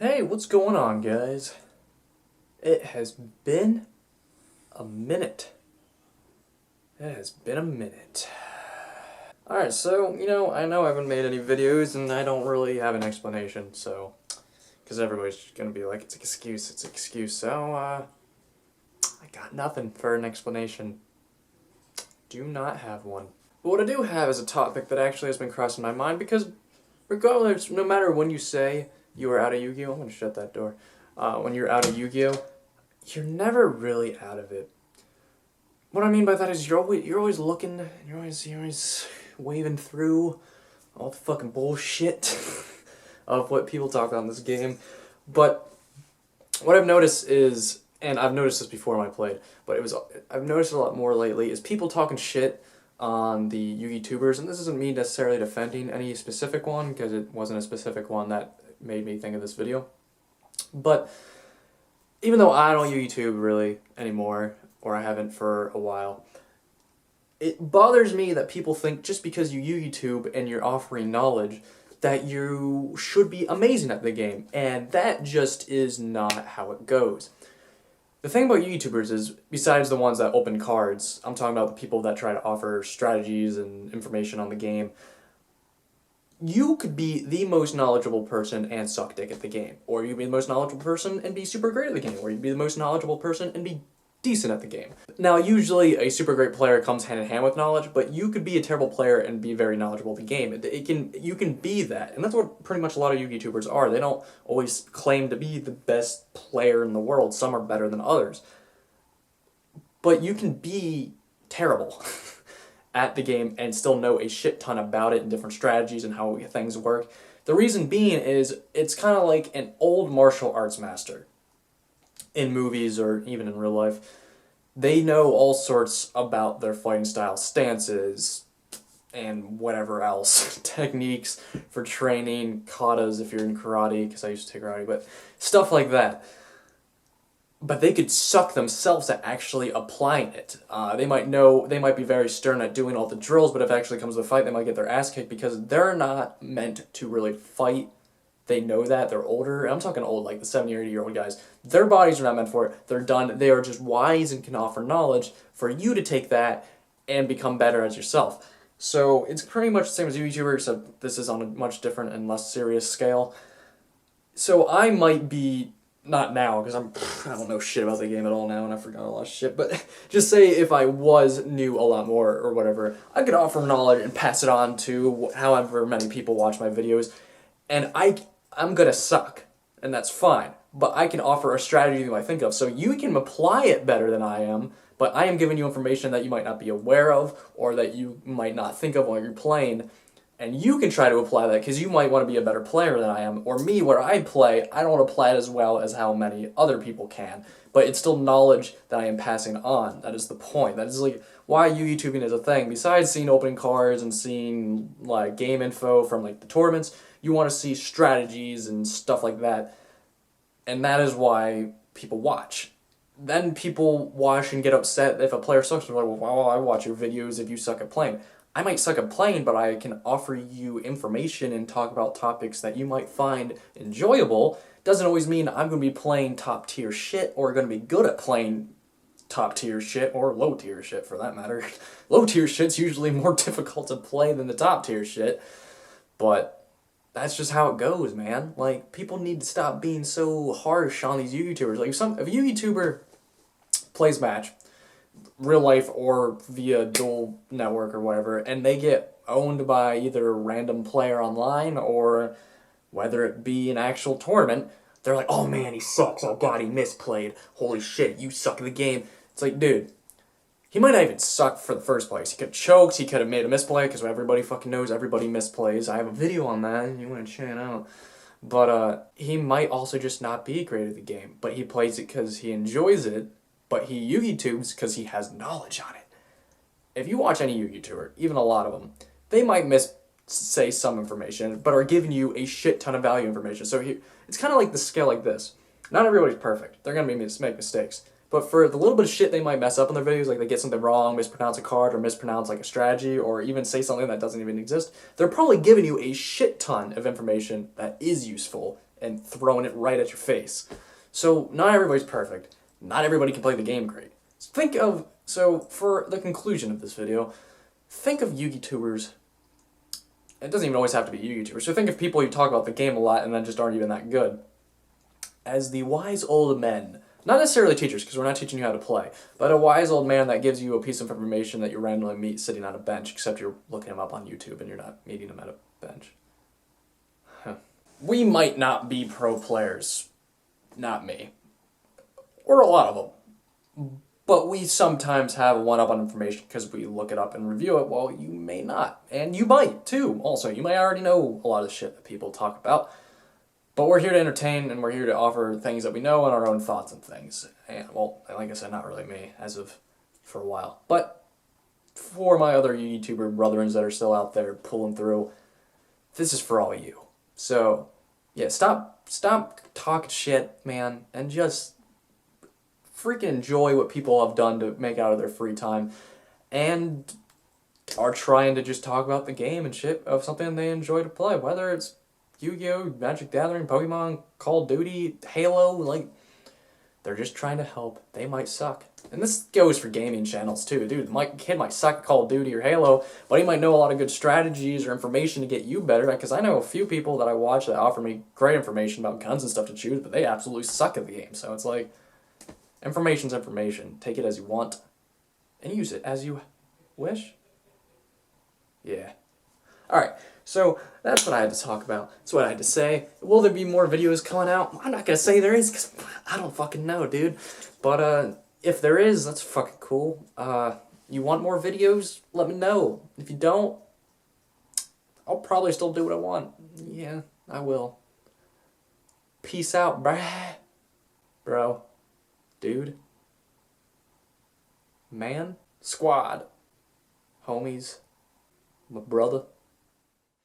Hey, what's going on, guys? It has been a minute. It has been a minute. Alright, so, I know I haven't made any videos and I don't really have an explanation, so... Because everybody's gonna be like, it's an excuse, so, I got nothing for an explanation. Do not have one. But what I do have is a topic that actually has been crossing my mind, because regardless, no matter when you say you are out of Yu-Gi-Oh! I'm gonna shut that door. When you're out of Yu-Gi-Oh! You're never really out of it. What I mean by that is you're always looking, you're always waving through all the fucking bullshit of what people talk about in this game. But what I've noticed is, and I've noticed this before when I played, but I've noticed a lot more lately, is people talking shit on the Yu-Gi-Tubers, and this isn't me necessarily defending any specific one, because it wasn't a specific one that made me think of this video. But even though I don't YouTube really anymore, or I haven't for a while, it bothers me that people think just because you YouTube and you're offering knowledge that you should be amazing at the game, and that just is not how it goes. The thing about YouTubers is, besides the ones that open cards, I'm talking about the people that try to offer strategies and information on the game, you could be the most knowledgeable person and suck dick at the game. Or you could be the most knowledgeable person and be super great at the game. Or you could be the most knowledgeable person and be decent at the game. Now, usually a super great player comes hand in hand with knowledge, but you could be a terrible player and be very knowledgeable at the game. You can be that. And that's what pretty much a lot of YouTubers are. They don't always claim to be the best player in the world. Some are better than others. But you can be terrible at the game and still know a shit ton about it and different strategies and how things work. The reason being is it's kind of like an old martial arts master in movies or even in real life. They know all sorts about their fighting style, stances, and whatever else. Techniques for training, katas if you're in karate, because I used to take karate, but stuff like that. But they could suck themselves at actually applying it. They might be very stern at doing all the drills, but if it actually comes to a fight, they might get their ass kicked because they're not meant to really fight. They know that. They're older. I'm talking old, like the 70 or 80-year-old guys. Their bodies are not meant for it. They're done. They are just wise and can offer knowledge for you to take that and become better as yourself. So it's pretty much the same as YouTuber, except this is on a much different and less serious scale. So I might be... Not now, because I don't know shit about the game at all now, and I forgot a lot of shit, but just say if I knew a lot more, or whatever, I could offer knowledge and pass it on to however many people watch my videos, and I'm gonna suck, and that's fine, but I can offer a strategy you might think of, so you can apply it better than I am, but I am giving you information that you might not be aware of, or that you might not think of while you're playing, and you can try to apply that because you might want to be a better player than I am. Or me, where I play, I don't apply it as well as how many other people can. But it's still knowledge that I am passing on. That is the point. That is like why YouTubing is a thing. Besides seeing opening cards and seeing like game info from like the tournaments, you want to see strategies and stuff like that. And that is why people watch. Then people watch and get upset if a player sucks. They're like, well, I watch your videos if you suck at playing. I might suck at playing, but I can offer you information and talk about topics that you might find enjoyable. Doesn't always mean I'm going to be playing top tier shit or going to be good at playing top tier shit or low tier shit for that matter. Low tier shit's usually more difficult to play than the top tier shit, but that's just how it goes, man. Like, people need to stop being so harsh on these YouTubers. Like, if a YouTuber plays match, real life or via dual network or whatever, and they get owned by either a random player online or whether it be an actual tournament, they're like, oh man, he sucks, oh god, he misplayed, holy shit, you suck at the game. It's like, dude, he might not even suck for the first place. He could have choked, he could have made a misplay, because everybody fucking knows everybody misplays. I have a video on that, you want to check it out. But he might also just not be great at the game, but he plays it because he enjoys it, but he YouTubes because he has knowledge on it. If you watch any YouTuber, even a lot of them, they might say some information, but are giving you a shit ton of value information. So it's kind of like the scale like this. Not everybody's perfect. They're going to make mistakes. But for the little bit of shit they might mess up in their videos, like they get something wrong, mispronounce a card, or mispronounce like a strategy, or even say something that doesn't even exist, they're probably giving you a shit ton of information that is useful and throwing it right at your face. So not everybody's perfect. Not everybody can play the game great. So for the conclusion of this video, think of YouTubers. It doesn't even always have to be YouTubers. So think of people who talk about the game a lot and then just aren't even that good as the wise old men. Not necessarily teachers, because we're not teaching you how to play, but a wise old man that gives you a piece of information that you randomly meet sitting on a bench, except you're looking him up on YouTube and you're not meeting him at a bench. Huh. We might not be pro players. Not me. Or a lot of them. But we sometimes have a one-up on information because we look it up and review it. Well, you may not. And you might, too. Also, you may already know a lot of shit that people talk about. But we're here to entertain, and we're here to offer things that we know and our own thoughts and things. And, well, like I said, not really me, for a while. But for my other YouTuber brethrens that are still out there pulling through, this is for all of you. So, yeah, stop talking shit, man, and just freaking enjoy what people have done to make out of their free time, and are trying to just talk about the game and shit of something they enjoy to play, whether it's Yu-Gi-Oh, Magic the Gathering, Pokemon, Call of Duty, Halo, like, they're just trying to help. They might suck. And this goes for gaming channels too, dude. My kid might suck at Call of Duty or Halo, but he might know a lot of good strategies or information to get you better, because I know a few people that I watch that offer me great information about guns and stuff to choose, but they absolutely suck at the game. So it's like, information's information. Take it as you want, and use it as you wish. Yeah. Alright, so that's what I had to talk about. That's what I had to say. Will there be more videos coming out? I'm not gonna say there is, because I don't fucking know, dude. But, if there is, that's fucking cool. You want more videos? Let me know. If you don't, I'll probably still do what I want. Yeah, I will. Peace out, bruh. Bro. Dude. Man. Squad. Homies. My brother.